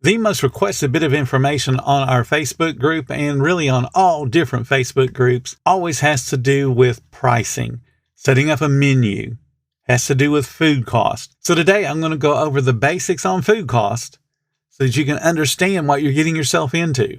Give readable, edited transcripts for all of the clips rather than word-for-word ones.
The most requested bit of information on our Facebook group and really on all different Facebook groups always has to do with pricing. Setting up a menu has to do with food cost. So today I'm going to go over the basics on food cost so that you can understand what you're getting yourself into.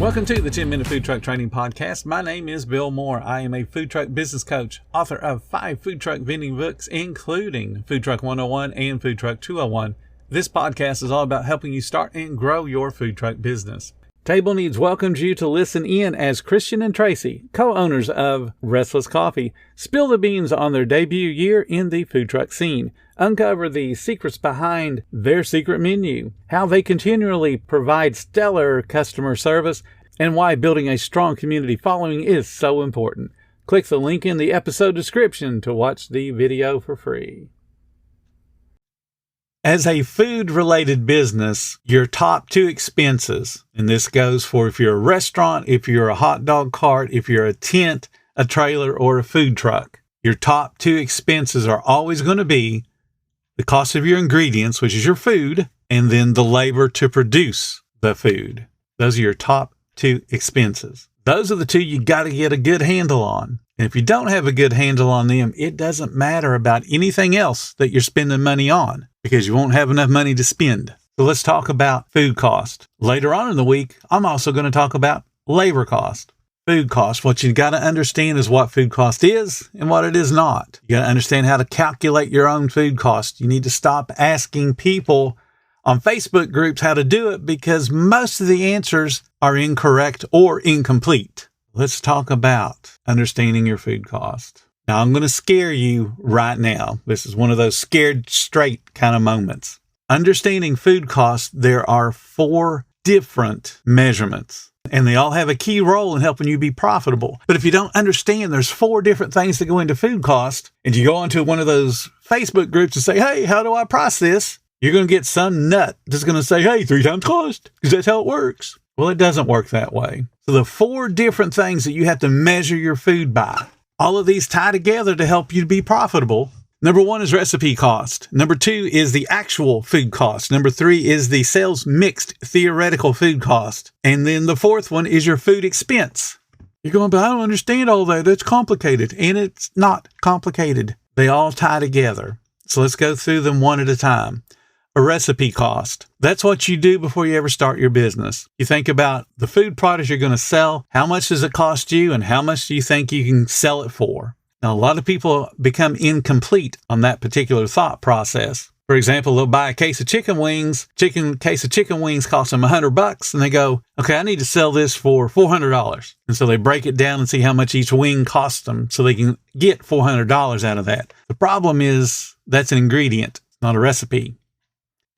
Welcome to the 10-Minute Food Truck Training Podcast. My name is Bill Moore. I am a food truck business coach, author of 5 food truck vending books, including Food Truck 101 and Food Truck 201. This podcast is all about helping you start and grow your food truck business. Table Needs welcomes you to listen in as Christian and Tracy, co-owners of Restless Coffee, spill the beans on their debut year in the food truck scene, uncover the secrets behind their secret menu, how they continually provide stellar customer service, and why building a strong community following is so important. Click the link in the episode description to watch the video for free. As a food-related business, your top 2 expenses, and this goes for if you're a restaurant, if you're a hot dog cart, if you're a tent, a trailer, or a food truck, your top 2 expenses are always going to be the cost of your ingredients, which is your food, and then the labor to produce the food. Those are your top 2 expenses. Those are the 2 you got to get a good handle on. And if you don't have a good handle on them, it doesn't matter about anything else that you're spending money on because you won't have enough money to spend. So let's talk about food cost. Later on in the week, I'm also going to talk about labor cost. Food cost. What you got to understand is what food cost is and what it is not. You got to understand how to calculate your own food cost. You need to stop asking people on Facebook groups how to do it because most of the answers are incorrect or incomplete. Let's talk about understanding your food cost. Now, I'm going to scare you right now. This is one of those scared straight kind of moments. Understanding food cost, there are 4 different measurements, and they all have a key role in helping you be profitable. But if you don't understand there's 4 different things that go into food cost, and you go onto one of those Facebook groups and say, hey, how do I price this? You're going to get some nut that's going to say, hey, 3 times cost, because that's how it works. Well, it doesn't work that way. So the 4 different things that you have to measure your food by, all of these tie together to help you be profitable. Number 1 is recipe cost. Number 2 is the actual food cost. Number 3 is the sales mixed theoretical food cost. And then the 4th one is your food expense. You're going, but I don't understand all that. That's complicated. And it's not complicated. They all tie together. So let's go through them one at a time. A recipe cost. That's what you do before you ever start your business. You think about the food products you're going to sell. How much does it cost you and how much do you think you can sell it for? Now, a lot of people become incomplete on that particular thought process. For example, they'll buy a case of chicken wings. Case of chicken wings costs them $100 and they go, okay, I need to sell this for $400. And so they break it down and see how much each wing costs them so they can get $400 out of that. The problem is that's an ingredient, not a recipe.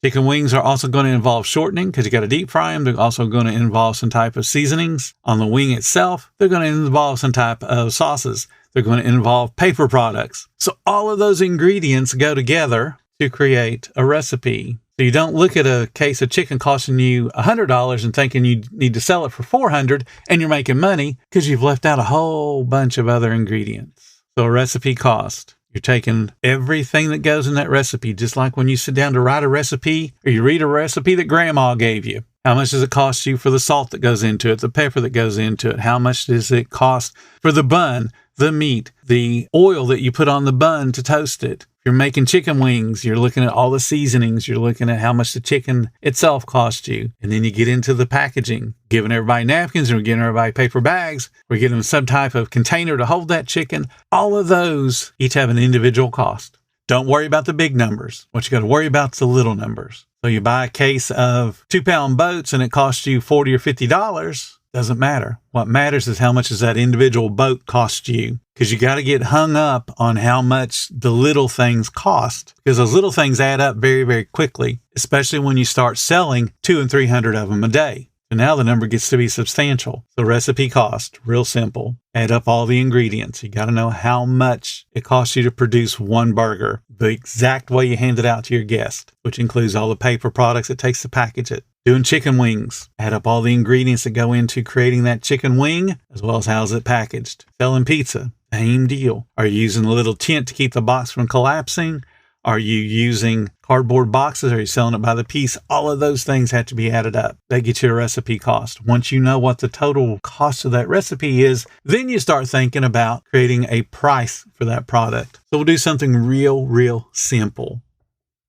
Chicken wings are also going to involve shortening because you got to deep fry them. They're also going to involve some type of seasonings on the wing itself. They're going to involve some type of sauces. They're going to involve paper products. So all of those ingredients go together to create a recipe. So you don't look at a case of chicken costing you $100 and thinking you need to sell it for $400 and you're making money because you've left out a whole bunch of other ingredients. So a recipe cost. You're taking everything that goes in that recipe, just like when you sit down to write a recipe or you read a recipe that grandma gave you. How much does it cost you for the salt that goes into it, the pepper that goes into it? How much does it cost for the bun, the meat, the oil that you put on the bun to toast it? If you're making chicken wings, you're looking at all the seasonings. You're looking at how much the chicken itself costs you. And then you get into the packaging, giving everybody napkins, and we're giving everybody paper bags. We're giving them some type of container to hold that chicken. All of those each have an individual cost. Don't worry about the big numbers. What you got to worry about is the little numbers. So you buy a case of 2-pound boats and it costs you $40 or $50. Doesn't matter. What matters is how much does that individual boat cost you? Because you got to get hung up on how much the little things cost. Because those little things add up very, very quickly, especially when you start selling 200 and 300 of them a day. So now the number gets to be substantial. So recipe cost, real simple. Add up all the ingredients. You got to know how much it costs you to produce one burger, the exact way you hand it out to your guest, which includes all the paper products it takes to package it, Doing chicken wings. Add up all the ingredients that go into creating that chicken wing, as well as how's it packaged. Selling pizza. Same deal. Are you using a little tent to keep the box from collapsing? Are you using cardboard boxes? Are you selling it by the piece? All of those things have to be added up. They get you a recipe cost. Once you know what the total cost of that recipe is, then you start thinking about creating a price for that product. So we'll do something real simple.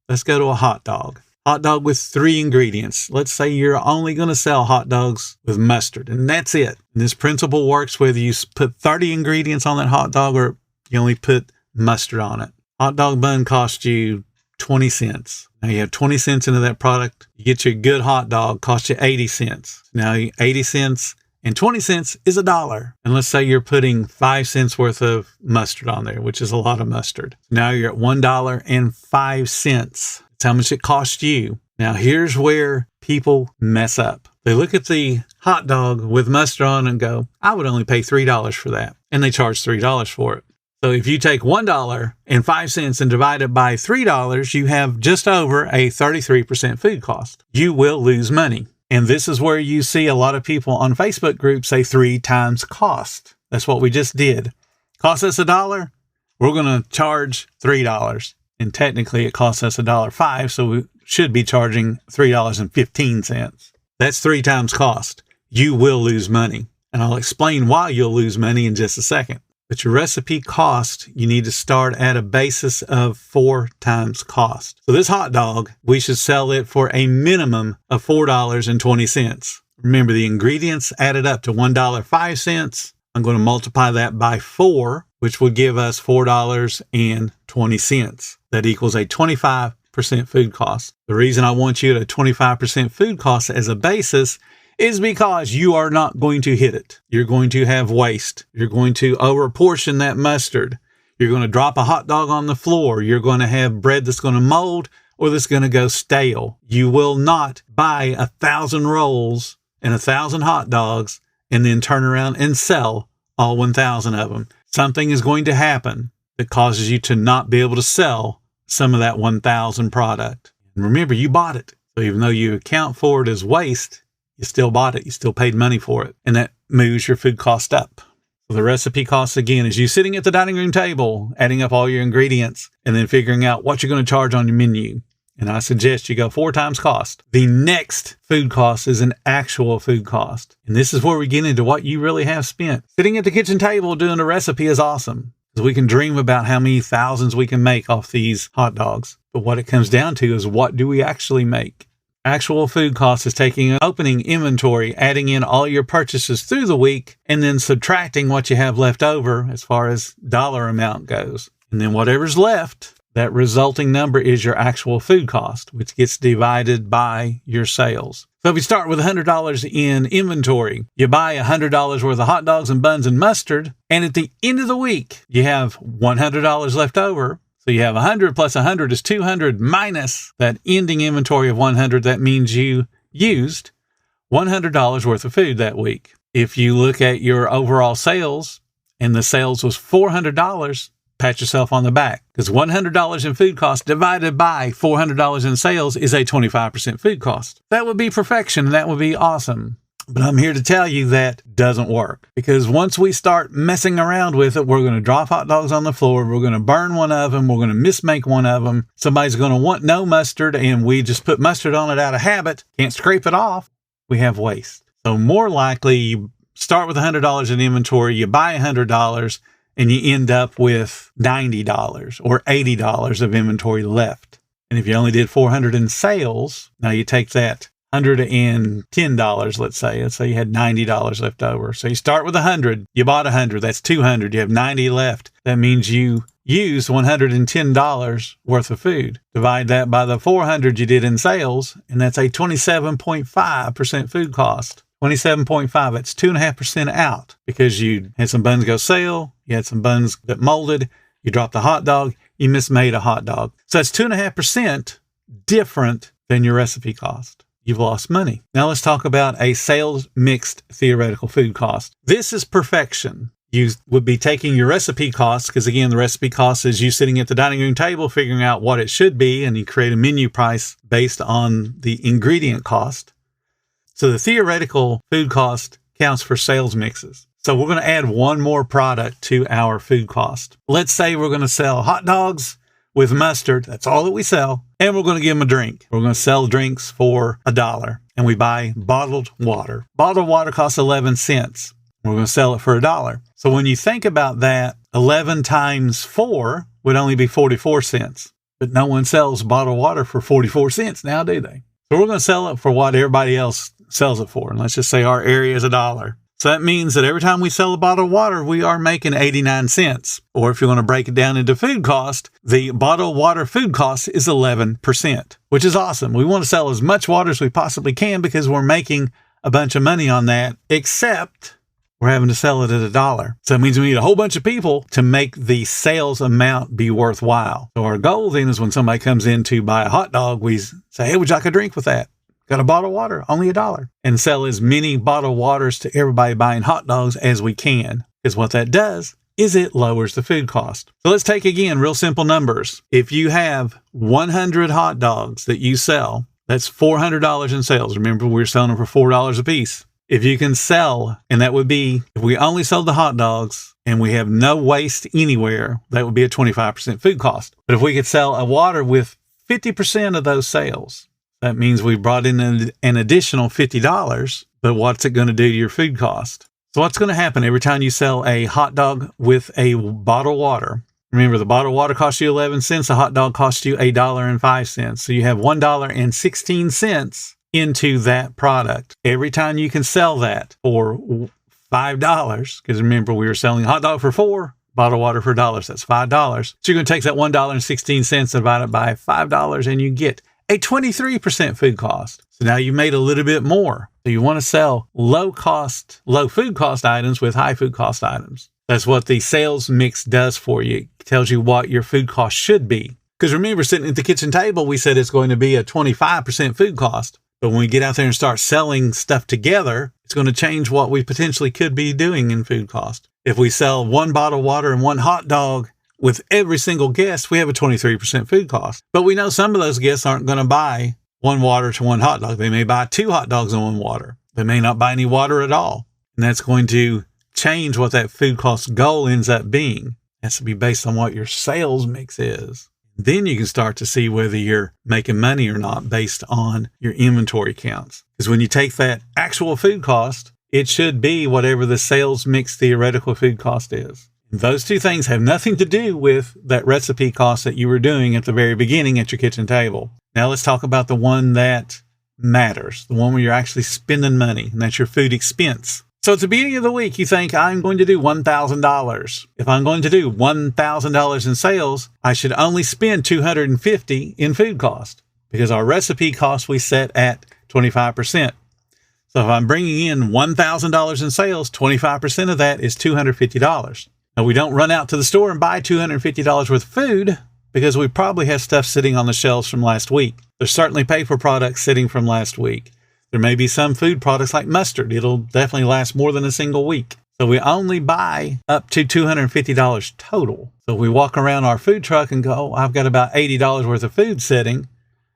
Let's go to a hot dog. Hot dog with 3 ingredients. Let's say you're only going to sell hot dogs with mustard, and that's it. And this principle works whether you put 30 ingredients on that hot dog or you only put mustard on it. Hot dog bun costs you 20 cents. Now you have 20 cents into that product. You get your good hot dog, costs you 80 cents. Now 80 cents and 20 cents is $1. And let's say you're putting 5 cents worth of mustard on there, which is a lot of mustard. Now you're at $1.05. How much it costs you. Now here's where people mess up. They look at the hot dog with mustard on and go, I would only pay $3 for that. And they charge $3 for it. So if you take $1.05 and divide it by $3, you have just over a 33% food cost. You will lose money. And this is where you see a lot of people on Facebook groups say 3 times cost. That's what we just did. Cost us $1, we're going to charge $3. And technically it costs us $1.05, so we should be charging $3.15. That's 3 times cost. You will lose money. And I'll explain why you'll lose money in just a second. But your recipe cost, you need to start at a basis of 4 times cost. So this hot dog, we should sell it for a minimum of $4.20. Remember, the ingredients added up to $1.05. I'm going to multiply that by 4, which would give us $4.20. That equals a 25% food cost. The reason I want you at a 25% food cost as a basis is because you are not going to hit it. You're going to have waste. You're going to overportion that mustard. You're going to drop a hot dog on the floor. You're going to have bread that's going to mold or that's going to go stale. You will not buy 1,000 rolls and 1,000 hot dogs and then turn around and sell all 1,000 of them. Something is going to happen that causes you to not be able to sell some of that 1,000 product. And remember, you bought it. So even though you account for it as waste, you still bought it. You still paid money for it. And that moves your food cost up. So the recipe cost, again, is you sitting at the dining room table, adding up all your ingredients, and then figuring out what you're going to charge on your menu. And I suggest you go 4 times cost. The next food cost is an actual food cost. And this is where we get into what you really have spent. Sitting at the kitchen table doing a recipe is awesome, because we can dream about how many thousands we can make off these hot dogs. But what it comes down to is, what do we actually make? Actual food cost is taking an opening inventory, adding in all your purchases through the week, and then subtracting what you have left over as far as dollar amount goes. And then whatever's left, that resulting number is your actual food cost, which gets divided by your sales. So if you start with $100 in inventory, you buy $100 worth of hot dogs and buns and mustard, and at the end of the week, you have $100 left over. So you have 100 plus 100 is 200 minus that ending inventory of 100. That means you used $100 worth of food that week. If you look at your overall sales and the sales was $400, pat yourself on the back, because $100 in food cost divided by $400 in sales is a 25% food cost. That would be perfection. And that would be awesome. But I'm here to tell you that doesn't work, because once we start messing around with it, we're going to drop hot dogs on the floor. We're going to burn one of them. We're going to mismake one of them. Somebody's going to want no mustard, and we just put mustard on it out of habit. Can't scrape it off. We have waste. So more likely you start with $100 in inventory, you buy $100, and you end up with $90 or $80 of inventory left. And if you only did $400 in sales, now you take that $110, let's say you had $90 left over. So you start with 100, you bought 100, that's 200, you have 90 left. That means you used $110 worth of food. Divide that by the 400 you did in sales, and that's a 27.5% food cost. 27.5, that's 2.5% out, because you had some buns go stale, you had some buns that molded, you dropped a hot dog, you mismade a hot dog. So that's 2.5% different than your recipe cost. You've lost money. Now let's talk about a sales mixed theoretical food cost. This is perfection. You would be taking your recipe costs, because again, the recipe cost is you sitting at the dining room table figuring out what it should be, and you create a menu price based on the ingredient cost. So the theoretical food cost counts for sales mixes. So we're going to add one more product to our food cost. Let's say we're going to sell hot dogs with mustard. That's all that we sell. And we're going to give them a drink. We're going to sell drinks for $1. And we buy bottled water. Bottled water costs 11 cents. We're going to sell it for $1. So when you think about that, 11 times 4 would only be 44 cents. But no one sells bottled water for 44 cents now, do they? So we're going to sell it for what everybody else sells it for. And let's just say our area is $1. So that means that every time we sell a bottle of water, we are making 89 cents. Or if you want to break it down into food cost, the bottled water food cost is 11%, which is awesome. We want to sell as much water as we possibly can because we're making a bunch of money on that, except we're having to sell it at $1. So it means we need a whole bunch of people to make the sales amount be worthwhile. So our goal then is when somebody comes in to buy a hot dog, we say, hey, would you like a drink with that? Got a bottle of water, only $1. And sell as many bottled waters to everybody buying hot dogs as we can. Because what that does is it lowers the food cost. So let's take again real simple numbers. If you have 100 hot dogs that you sell, that's $400 in sales. Remember, we're selling them for $4 a piece. If you can sell, and that would be, if we only sold the hot dogs and we have no waste anywhere, that would be a 25% food cost. But if we could sell a water with 50% of those sales, that means we brought in an additional $50, but what's it going to do to your food cost? So what's going to happen every time you sell a hot dog with a bottle of water? Remember, the bottle of water costs you 11 cents. A hot dog costs you $1.05. So you have $1.16 into that product. Every time you can sell that for $5, because remember, we were selling a hot dog for $4, bottle of water for $1. That's $5. So you're going to take that $1.16 and divide it by $5, and you get a 23% food cost. So now you made a little bit more. So you want to sell low food cost items with high food cost items. That's what the sales mix does for you. It tells you what your food cost should be. Because remember, sitting at the kitchen table, we said it's going to be a 25% food cost. But when we get out there and start selling stuff together, it's going to change what we potentially could be doing in food cost. If we sell one bottle of water and one hot dog with every single guest, we have a 23% food cost. But we know some of those guests aren't going to buy one water to one hot dog. They may buy 2 hot dogs and 1 water. They may not buy any water at all. And that's going to change what that food cost goal ends up being. It has to be based on what your sales mix is. Then you can start to see whether you're making money or not based on your inventory counts. Because when you take that actual food cost, it should be whatever the sales mix theoretical food cost is. Those two things have nothing to do with that recipe cost that you were doing at the very beginning at your kitchen table. Now let's talk about the one that matters, the one where you're actually spending money, and that's your food expense. So at the beginning of the week, you think, I'm going to do $1,000. If I'm going to do $1,000 in sales, I should only spend $250 in food cost because our recipe cost we set at 25%. So if I'm bringing in $1,000 in sales, 25% of that is $250. Now, we don't run out to the store and buy $250 worth of food because we probably have stuff sitting on the shelves from last week. There's certainly paper products sitting from last week. There may be some food products like mustard. It'll definitely last more than a single week. So we only buy up to $250 total. So if we walk around our food truck and go, oh, I've got about $80 worth of food sitting,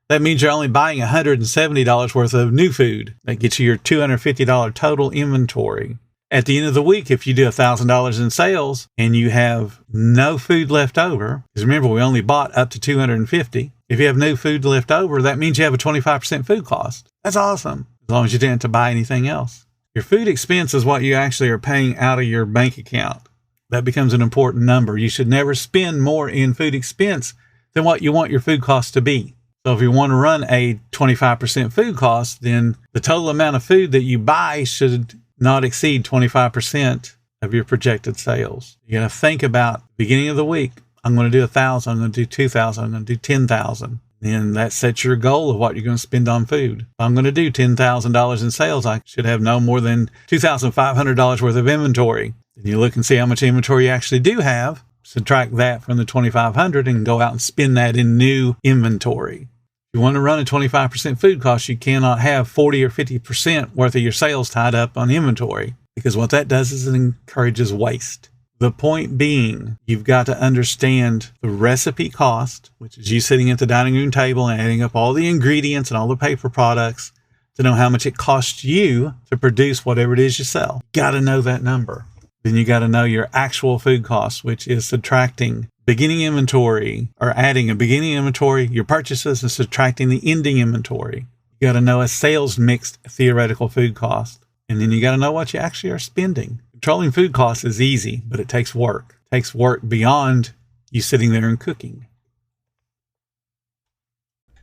that means you're only buying $170 worth of new food. That gets you your $250 total inventory. At the end of the week, if you do $1,000 in sales and you have no food left over, because remember, we only bought up to $250. If you have no food left over, that means you have a 25% food cost. That's awesome, as long as you didn't have to buy anything else. Your food expense is what you actually are paying out of your bank account. That becomes an important number. You should never spend more in food expense than what you want your food cost to be. So if you want to run a 25% food cost, then the total amount of food that you buy should not exceed 25% of your projected sales. You got to think about beginning of the week. I'm going to do 1,000. I'm going to do 2,000. I'm going to do 10,000. And that sets your goal of what you're going to spend on food. If I'm going to do $10,000 in sales, I should have no more than $2,500 worth of inventory. And you look and see how much inventory you actually do have, subtract that from the $2,500 and go out and spend that in new inventory. If you want to run a 25% food cost, you cannot have 40 or 50% worth of your sales tied up on inventory, because what that does is it encourages waste. The point being, you've got to understand the recipe cost, which is you sitting at the dining room table and adding up all the ingredients and all the paper products to know how much it costs you to produce whatever it is you sell. Got to know that number. Then you got to know your actual food costs, which is subtracting beginning inventory or adding a beginning inventory, your purchases, and subtracting the ending inventory. You got to know a sales mixed theoretical food cost. And then you got to know what you actually are spending. Controlling food costs is easy, but it takes work. It takes work beyond you sitting there and cooking.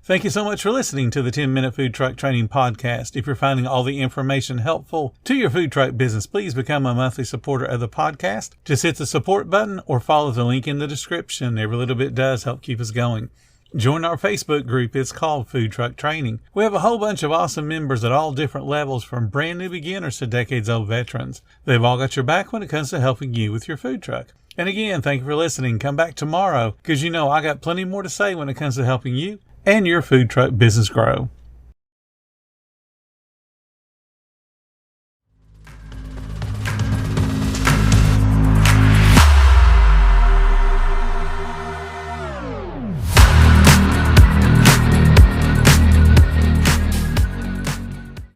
Thank you so much for listening to the 10-Minute Food Truck Training Podcast. If you're finding all the information helpful to your food truck business, please become a monthly supporter of the podcast. Just hit the support button or follow the link in the description. Every little bit does help keep us going. Join our Facebook group. It's called Food Truck Training. We have a whole bunch of awesome members at all different levels, from brand new beginners to decades-old veterans. They've all got your back when it comes to helping you with your food truck. And again, thank you for listening. Come back tomorrow, because I got plenty more to say when it comes to helping you and your food truck business grow.